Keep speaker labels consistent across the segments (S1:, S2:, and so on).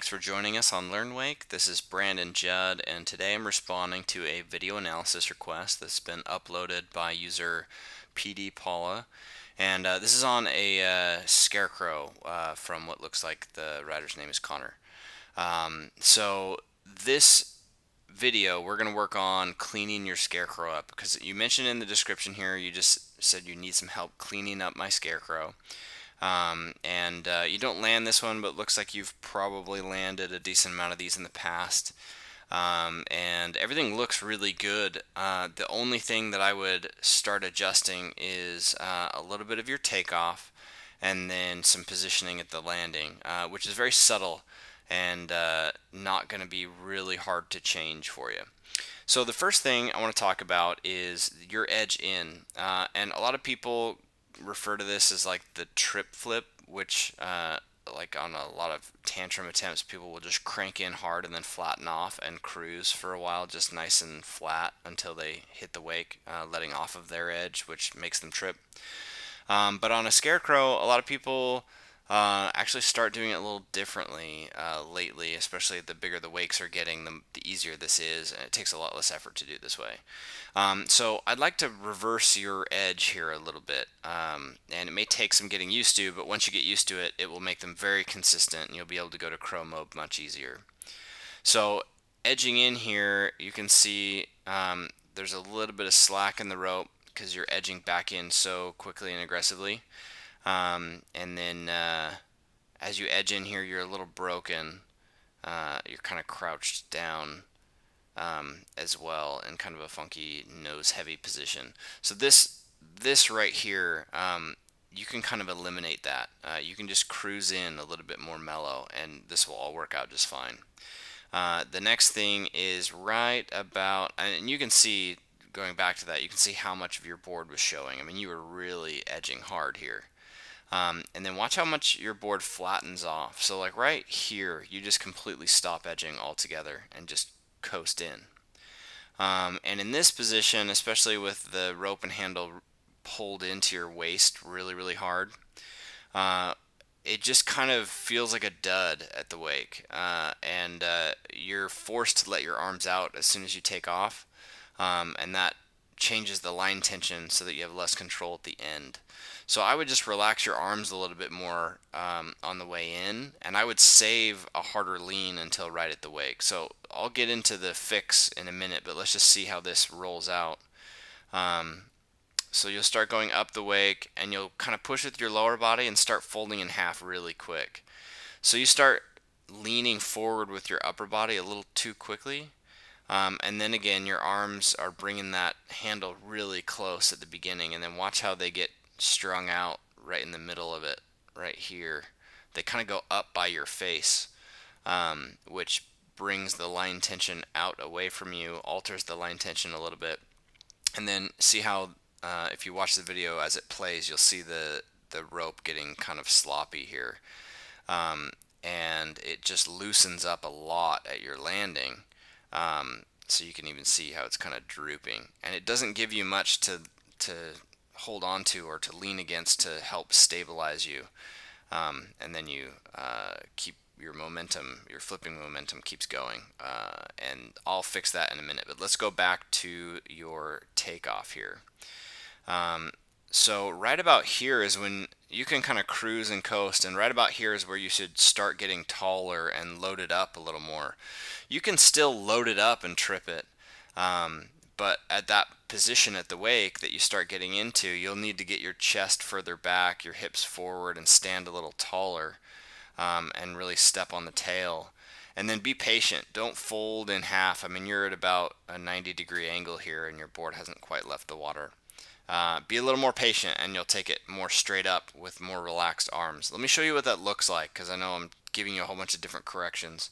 S1: thanks for joining us on LearnWake. This is Brandon Judd, and today I'm responding to a video analysis request that's been uploaded by user pdpaula. And this is on a Scarecrow from what looks like the writer's name is Connor. So this video, we're going to work on cleaning your Scarecrow up, because you mentioned in the description here, you just said you need some help cleaning up my Scarecrow. You don't land this one, but it looks like you've probably landed a decent amount of these in the past. And everything looks really good. The only thing that I would start adjusting is a little bit of your takeoff and then some positioning at the landing, which is very subtle and not going to be really hard to change for you. So the first thing I want to talk about is your edge in. And a lot of people refer to this as like the trip flip, which like on a lot of tantrum attempts, people will just crank in hard and then flatten off and cruise for a while just nice and flat until they hit the wake, letting off of their edge, which makes them trip. But on a Scarecrow, a lot of people actually start doing it a little differently lately, especially the bigger the wakes are getting, the easier this is, and it takes a lot less effort to do it this way. So I'd like to reverse your edge here a little bit, and it may take some getting used to, but once you get used to it, it will make them very consistent, and you'll be able to go to crow mode much easier. So edging in here, you can see there's a little bit of slack in the rope because you're edging back in so quickly and aggressively. And then as you edge in here, you're a little broken. You're kind of crouched down as well in kind of a funky nose heavy position. So this right here, you can kind of eliminate that. You can just cruise in a little bit more mellow, and this will all work out just fine. The next thing is right about, and you can see, going back to that, you can see how much of your board was showing. I mean, you were really edging hard here. And then watch how much your board flattens off. So like right here, you just completely stop edging altogether and just coast in. And in this position, especially with the rope and handle pulled into your waist really, really hard, it just kind of feels like a dud at the wake. And you're forced to let your arms out as soon as you take off. And that changes the line tension so that you have less control at the end. So I would just relax your arms a little bit more on the way in, and I would save a harder lean until right at the wake. So I'll get into the fix in a minute, but let's just see how this rolls out. So you'll start going up the wake, and you'll kind of push with your lower body and start folding in half really quick. So you start leaning forward with your upper body a little too quickly. And then again, your arms are bringing that handle really close at the beginning, and then watch how they get strung out right in the middle of it, right here. They kind of go up by your face, which brings the line tension out away from you, alters the line tension a little bit. And then see how, if you watch the video as it plays, you'll see the rope getting kind of sloppy here. And it just loosens up a lot at your landing. So you can even see how it's kind of drooping, and it doesn't give you much to hold on to or to lean against to help stabilize you, and then you keep your momentum, your flipping momentum keeps going, and I'll fix that in a minute, but let's go back to your takeoff here. So right about here is when you can kind of cruise and coast, and right about here is where you should start getting taller and load it up a little more. You can still load it up and trip it, but at that position at the wake that you start getting into, you'll need to get your chest further back, your hips forward, and stand a little taller, and really step on the tail. And then be patient. Don't fold in half. I mean, you're at about a 90-degree angle here, and your board hasn't quite left the water. Be a little more patient, and you'll take it more straight up with more relaxed arms. Let me show you what that looks like, because I know I'm giving you a whole bunch of different corrections.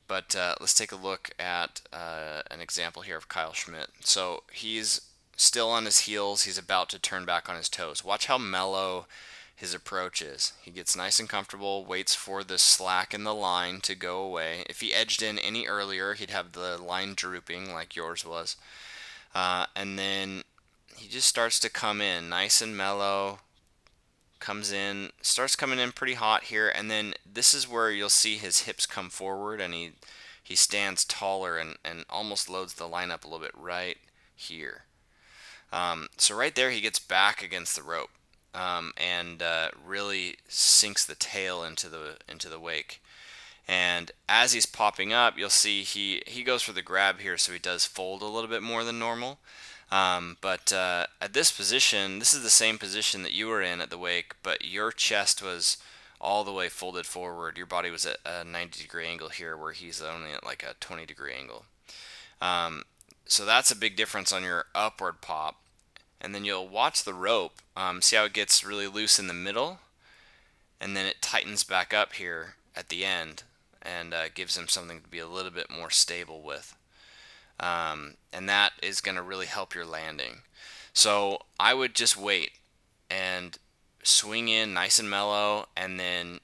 S1: But let's take a look at an example here of Kyle Schmidt. So he's still on his heels. He's about to turn back on his toes. Watch how mellow his approach is. He gets nice and comfortable, waits for the slack in the line to go away. If he edged in any earlier, he'd have the line drooping like yours was. And then he just starts to come in nice and mellow, starts coming in pretty hot here, and then this is where you'll see his hips come forward, and he stands taller and almost loads the line up a little bit right here. So right there he gets back against the rope, and really sinks the tail into the wake. And as he's popping up, you'll see he goes for the grab here, so he does fold a little bit more than normal. But at this position, this is the same position that you were in at the wake, but your chest was all the way folded forward. Your body was at a 90-degree angle here, where he's only at like a 20-degree angle. So that's a big difference on your upward pop. And then you'll watch the rope, see how it gets really loose in the middle, and then it tightens back up here at the end, and gives him something to be a little bit more stable with. And that is going to really help your landing. So I would just wait and swing in nice and mellow, and then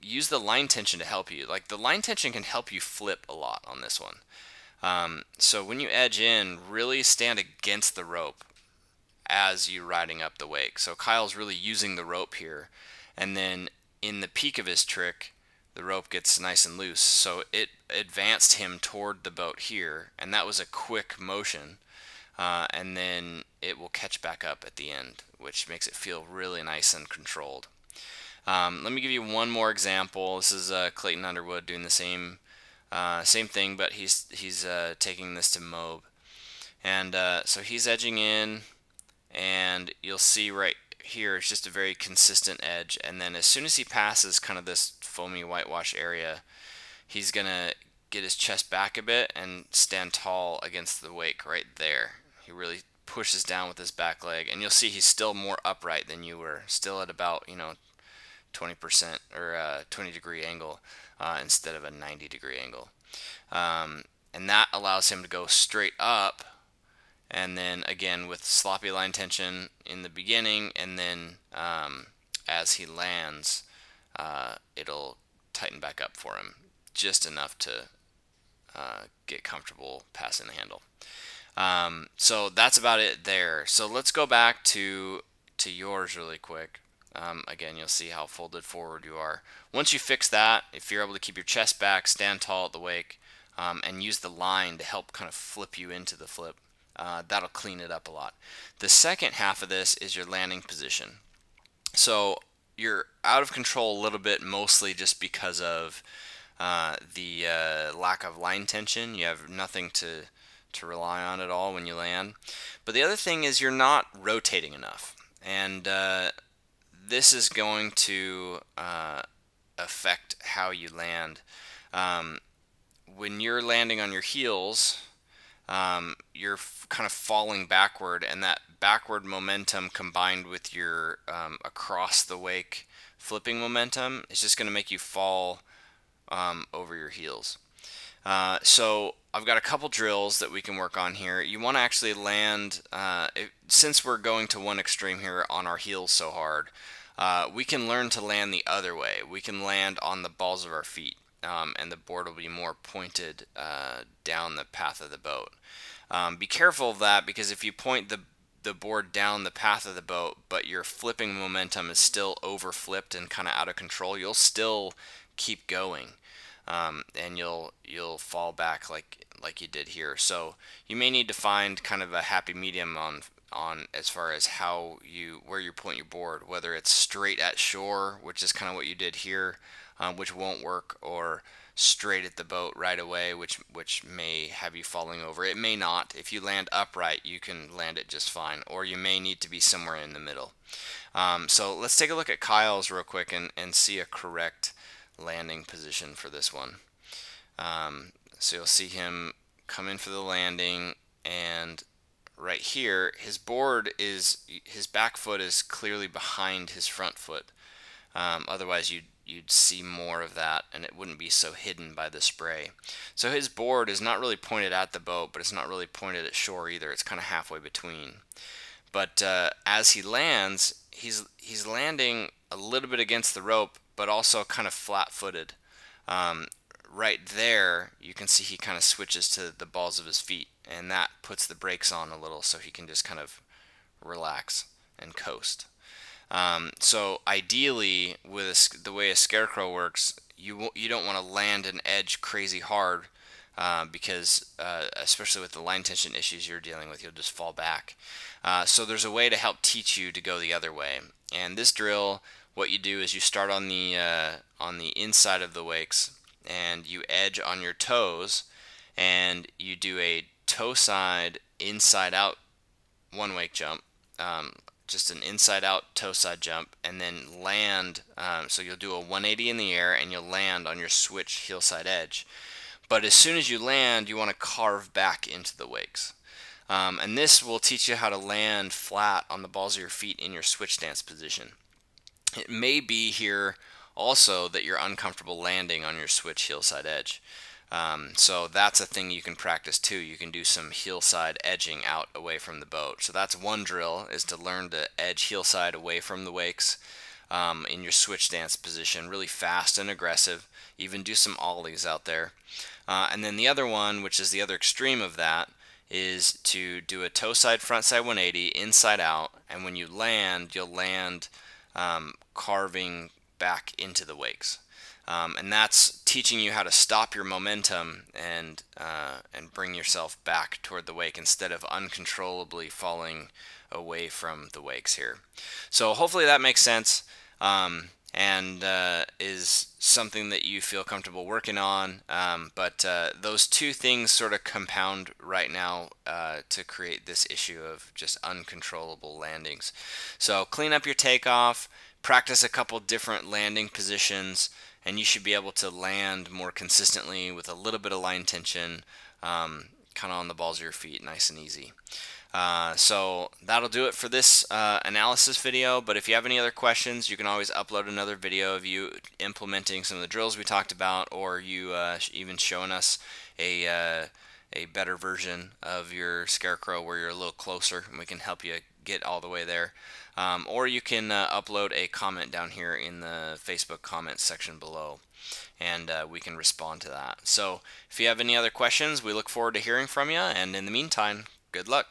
S1: use the line tension to help you. Like, the line tension can help you flip a lot on this one. So when you edge in, really stand against the rope as you're riding up the wake. So Kyle's really using the rope here, and then in the peak of his trick, the rope gets nice and loose, so it advanced him toward the boat here, and that was a quick motion, and then it will catch back up at the end, which makes it feel really nice and controlled. Let me give you one more example. This is Clayton Underwood doing the same thing, but he's taking this to Moab, and so he's edging in, and you'll see right here it's just a very consistent edge, and then as soon as he passes kind of this foamy whitewash area, he's gonna get his chest back a bit and stand tall against the wake right there. He really pushes down with his back leg, and you'll see he's still more upright than you were, still at about 20% or 20-degree angle instead of a 90-degree angle, and that allows him to go straight up. And then again with sloppy line tension in the beginning, and then as he lands, it'll tighten back up for him just enough to get comfortable passing the handle. So that's about it there. So let's go back to yours really quick. Again, you'll see how folded forward you are. Once you fix that, if you're able to keep your chest back, stand tall at the wake, and use the line to help kind of flip you into the flip, that'll clean it up a lot. The second half of this is your landing position. So you're out of control a little bit, mostly just because of the lack of line tension. You have nothing to rely on at all when you land. But the other thing is you're not rotating enough, and this is going to affect how you land. When you're landing on your heels, you're kind of falling backward, and that backward momentum combined with your across the wake flipping momentum is just going to make you fall over your heels. So I've got a couple drills that we can work on here. You want to actually land, since we're going to one extreme here on our heels so hard, we can learn to land the other way. We can land on the balls of our feet. And the board will be more pointed down the path of the boat. Be careful of that, because if you point the board down the path of the boat, but your flipping momentum is still over flipped and kind of out of control, you'll still keep going, and you'll fall back like you did here. So you may need to find kind of a happy medium on as far as where you point your board, whether it's straight at shore, which is kind of what you did here, which won't work, or straight at the boat right away, which may have you falling over. It may not. If you land upright, you can land it just fine, or you may need to be somewhere in the middle. So let's take a look at Kyle's real quick and see a correct landing position for this one. So you'll see him come in for the landing, and right here his back foot is clearly behind his front foot. Otherwise you'd see more of that, and it wouldn't be so hidden by the spray. So his board is not really pointed at the boat, but it's not really pointed at shore either. It's kind of halfway between. But as he lands, he's landing a little bit against the rope, but also kind of flat-footed. Right there, you can see he kind of switches to the balls of his feet, and that puts the brakes on a little, so he can just kind of relax and coast. So ideally, with the way a Scarecrow works, you don't want to land an edge crazy hard because especially with the line tension issues you're dealing with, you'll just fall back. So there's a way to help teach you to go the other way. And this drill, what you do is you start on the inside of the wakes, and you edge on your toes, and you do a toe side inside out one wake jump, just an inside out toe side jump, and then land. So you'll do a 180 in the air and you'll land on your switch heel side edge. But as soon as you land, you want to carve back into the wakes. And this will teach you how to land flat on the balls of your feet in your switch stance position. It may be here also that you're uncomfortable landing on your switch heel side edge. So that's a thing you can practice too. You can do some heel side edging out away from the boat. So that's one drill, is to learn to edge heel side away from the wakes in your switch stance position, really fast and aggressive. Even do some ollies out there. And then the other one, which is the other extreme of that, is to do a toe side front side 180 inside out, and when you land, you'll land carving back into the wakes. And that's teaching you how to stop your momentum and bring yourself back toward the wake instead of uncontrollably falling away from the wakes here. So hopefully that makes sense, and is something that you feel comfortable working on. But those two things sort of compound right now to create this issue of just uncontrollable landings. So clean up your takeoff, practice a couple different landing positions, and you should be able to land more consistently with a little bit of line tension, kind of on the balls of your feet, nice and easy. So that'll do it for this analysis video, but if you have any other questions, you can always upload another video of you implementing some of the drills we talked about, or you even showing us a better version of your Scarecrow where you're a little closer, and we can help you get all the way there. Or you can upload a comment down here in the Facebook comments section below, and we can respond to that. So if you have any other questions, we look forward to hearing from you, and in the meantime, good luck.